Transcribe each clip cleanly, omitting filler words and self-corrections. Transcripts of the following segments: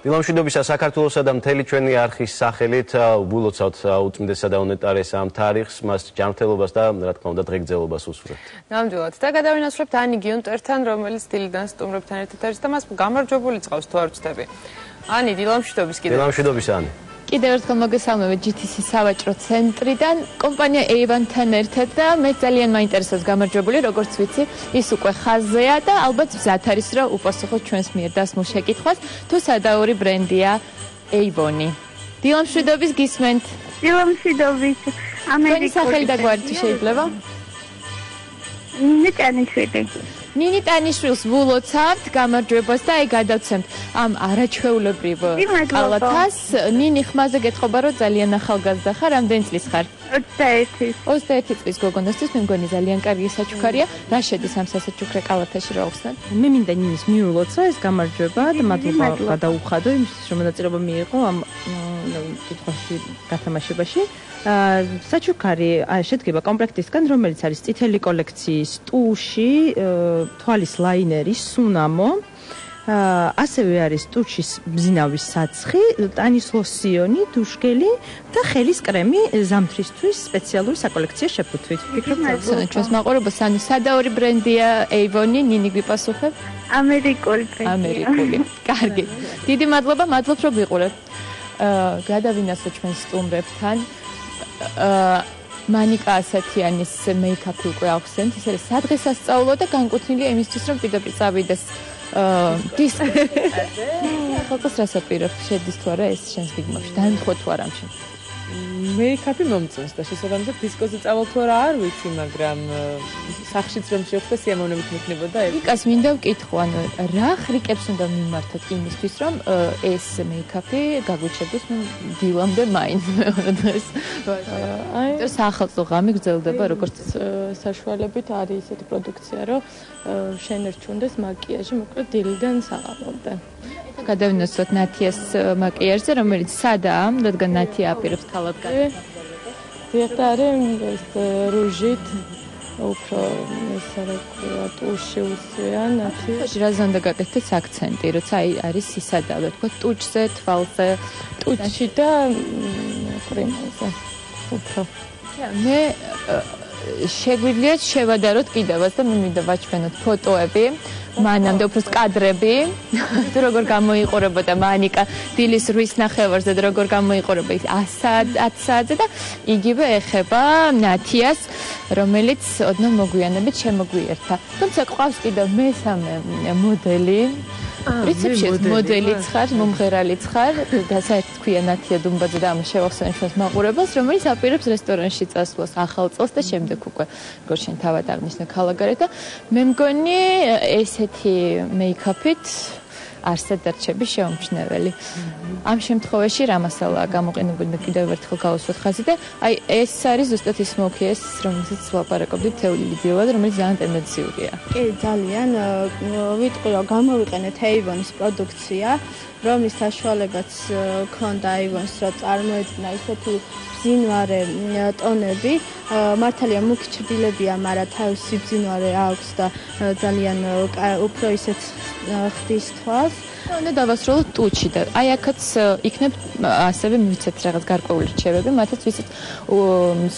დილამშვიდობისა საქართველოსა და მთელი ჩვენი არხის სახელით უბულოცავთ უწმინდესსა და უნეტარეს ამ თარიღს, მას ჯანმრთელობას და რა თქმა უნდა დღეგრძელობას უსურვებთ. ნამდვილად. და გადავინაცვლებთ ანი გიუნტერთან, რომელიც დილიდან სტუმრებთან ერთად არის და მას გამარჯვებული წავს თუ არ ვცდები. ანი, დილამშვიდობის კიდევ. დილამშვიდობის ანი. კიდევ ერთხელ მოგესალმებით GTC სავაჭრო ცენტრიდან, კომპანია A1-თან ერთად და მე ძალიან მაინტერესებს გამარჯვებული, როგორც ვიცი, ის უკვე ხაზზეა და ალბათ მზად არის რომ უპასუხოთ ჩვენს მიერ დასმულ შეკითხვას, თუ სადაური ბრენდია A1-ი. დილამშვიდობის გისმენთ. დილამშვიდობის. ამერიკული სახელი და გვარი თუ შეიძლება? ნინი ტანიშვილი. ნინი ტანიშვილს ვულოცავთ გამარჯვებას და აი გადავცემთ ამ არაჩვეულებრივ კალათას. ნინი ხმაზე გეთხოვა რომ ძალიან ახალგაზრდა ხარ, რამდენი წლის ხარ? 21. 21 წლის გოგონასთვის მე მგონი ძალიან კარგი საჩუქარია. რა შედის ამ სასაჩუქრე კალათაში რა ახსნათ? მე მინდა ნინის მიულოცა ეს გამარჯვება და მადლობა გადაუხადო იმისთვის რომ მონაწილეობა მიიღო ამ კითხვაში გათამაშებაში. საჩუქარი შედგება კომპლექტისგან, რომელიც არის წითელი კოლექციის ტუში, თვალის ლაინერი, სუნამო, ასევე არის ტუჩის ბზინავის საცხი, ტანის ლოსიონი, დუშგელი და ხელის კრემი ზამთრისთვის სპეციალური საკოლექციო შეფუთვით. ვფიქრობ, ჩვენს მაყურებელს ანუ სადაური ბრენდია A1-ი, ნინი გვიპასუხებ? ამერიკული ბრენდია. ამერიკული. კარგი. დიდი მადლობა, მადლობთ რომ ვიყურებთ. გადავინაცვლოთ ჩვენ სტუმრებთან. მანიკა ასათიანის მეიქაპი უკვე ახსენთ, ის არის სადღესასწაულო და განკუთვნილია იმისთვის, რომ პირდაპირ წავიდეს დისკ. ხალხს რასაპირებ შედის თუ არა ეს შენს გიგმაში? დაემთხვა თუ არა ამ შემთხვევაში? მეიქაპი მომწონს და შესაბამისად დისკოზე წავალ თუ არა არ ვიცი, მაგრამ სახშიც რომ შეხვდა სიამოვნებით მექნებოდა ეს. იკას მინდა ვკითხო, ანუ რა ხრიკებს უნდა მიმართოთ იმისთვის, რომ ეს მეიქაპი გაგვიჩერდეს დილამდე მაინც მეორე დღეს. აი, სახელმწიფო ღამე გრძელდება, როგორც საშუალებით არის ესეთი პროდუქცია, რომ შენერჩუნდეს მაკიაჟი, მოკლედ დილიდან საღამომდე. გადავინაცვლოთ ნათიას მაკიაჟზე, რომელიც სადაა, რადგან ნათია აპირებს ქალად დიახტარი ეს რუჟით უფრო ესე რა ქვია, ტუში უსვია ნათია. რაზე უნდა გაკეთდეს აქცენტი, როცა აი არის ისადავე, თქვა ტუჩზე, თვალზე, ტუჩში და კრემაზე. უფრო. მე შეგვიძლია შევადაროთ კიდევაც და მე მინდა ვაჩვენოთ ფოტოები. მანამდე უფრო კადრები, თუ როგორ გამოიყურებოდა მანიკა დილის 8 ნახევარზე და როგორ გამოიყურება ის 10 საათზე და იგივე ეხება ნათიას, რომელიც ოდნავ მოგვიანებით შემოგვიერთა. თუმცა ყავს კიდევ მესამე მოდელი. პრინციპში მოდელიც ხარ, მომღერალიც ხარ და საერთოდ თქვია ნათია დუმბაძე და ამას შევახსენე ჩვენს მაყურებელს, რომელიც აპირებს რესტორანში წასვლას ახალ წელს და შემდეგ უკვე როგორ შენ თავად აღნიშნე ქალაგარეთ და მე მგონი ესეთი მეიქაპით არსად დარჩები შეუმჩნეველი. ამ შემთხვევაში რა მასალაა გამოყენებული და კიდევ ერთხელ გავუსვათ ხაზი და აი ეს არის ზუსტად ის smoky ეს, რომელსაც ვაპარაკობდით თევლილი დილად, რომელიც ძალიან ტენდენციურია. კი, ძალიან ვიტყვი რომ გამოვიყენეთ A1-ის პროდუქცია, რომლის საშუალებაც ქონდა A1-ს, რომ წარმოედგინა ისეთი ბზინვარე ტონები, მართალია მუქი ჩრდილებია, მაგრამ თავისი ბზინვარე აქვს და ძალიან უფრო ისეთ ხდის თვალს. უნდა დავასრულოთ ტუჩი და აი აქაც იქნებ ასევე მივიცეთ რაღაც გარკვეული რჩევები, მათაც ვიცით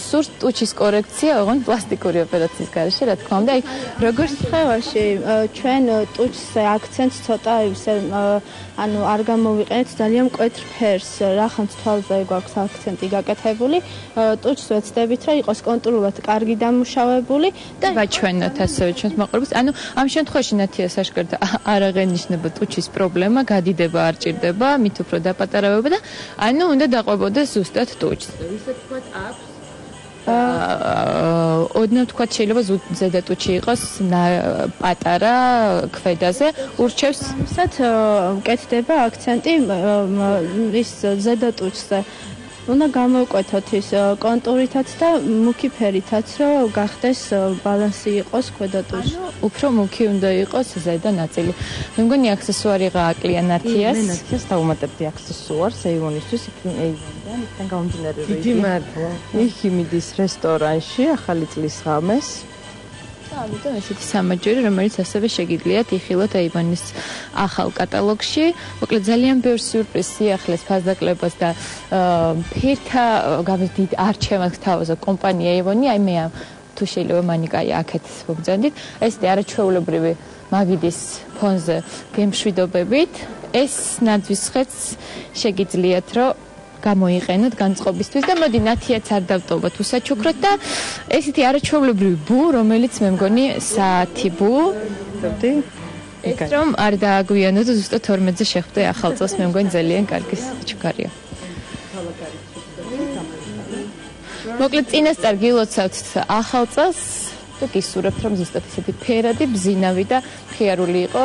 სურთ ტუჩის კორექცია, ოღონდ პლასტიკური ოპერაციის გარეშე, რა თქმა უნდა, აი როგორც ხევაში ჩვენ ტუჩზე აქცენტს ცოტა ისე ანუ არ გამოვიყენეთ ძალიან მკვეთრ ფერს, რახანს თვალზე გვაქვს აქცენტი გაკეთებული, ტუჩს ვეცდებით, რომ იყოს კონტურულად კარგი დამუშავებული და ვაჩვენოთ ასევე ჩვენს მაყურებელს. ანუ ამ შემთხვევაში ნათია საშკარად არ აღენიშნება ტუჩის პრობლემა, გადიდება არ ჭირდება, მით უფრო დაპატარავება და ანუ უნდა დაყვებოდეს ზუსტად ტუჩს. ისე თქვა აქვს ოდნავ თქვა შეიძლება ზედა ტუჩი იყოს პატარა ქვედაზე, ურჩევს სად მკეთდება აქცენტი ის ზედა ტუჩზე. უნდა გამოვკვეთოთ ის კონტურითაც და მუქი ფერითაც, რომ გახდეს ბალანსი იყოს ქვედა ტუჩში. უფრო მუქი უნდა იყოს ზედა ნაწილი. მე მგონი აქსესუარი გააკლია ნათიას. მე ნათიას დავუმატებდი აქსესუარს A1-ისთვის, A1-დან იქიდან გამომდინარე რომ დიდი მადლობა. იქ მიდის რესტორანში ახალი წლის ღამეს. ამიტომ ესეთი სამაჯური, რომელიც ასევე შეგიძლიათ იხილოთ Avon-ის ახალ კატალოგში. მოკლედ ძალიან ბევრ სიურპრიზს სიახლეს, ფასდაკლებას და ფერთა გამოდით არჩევანს თავაზა კომპანია Avon-ი, აი მე თუ შეიძლება მანიკაი აქეთ მოგძანდით. ესეთი არაჩვეულებრივი მაგიდის ფონზე გემშვიდობებით. ეს ნაძვის ხეც შეგიძლიათ რომ გამოიყენოთ განწყობისთვის და მოდი ნათიაც არ დავტოვოთ უსაჩუქროთ და ესეთი არაჩვეულებრივი ბუ, რომელიც მე მგონი საათი ბუ. ვთქვი. ეს რომ არ დააგვიანოთ ზუსტად 12-ზე შეხვდე ახალ წელს, მე მგონი ძალიან კარგი ჩუქარია. მოკლედ წინასწარ გილოცავთ ახალ წელს და გისურვებთ რომ ზუსტად ესეთი ფერადი, ბზინავი და მხიარული იყო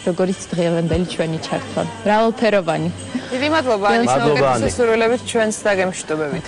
როგორც დღევანდელი ჩვენი ჩართვა. მრავალფეროვანი. დიდი მადლობა ანის მოკითხვის შესრულებით ჩვენს დაგემშვიდობებით.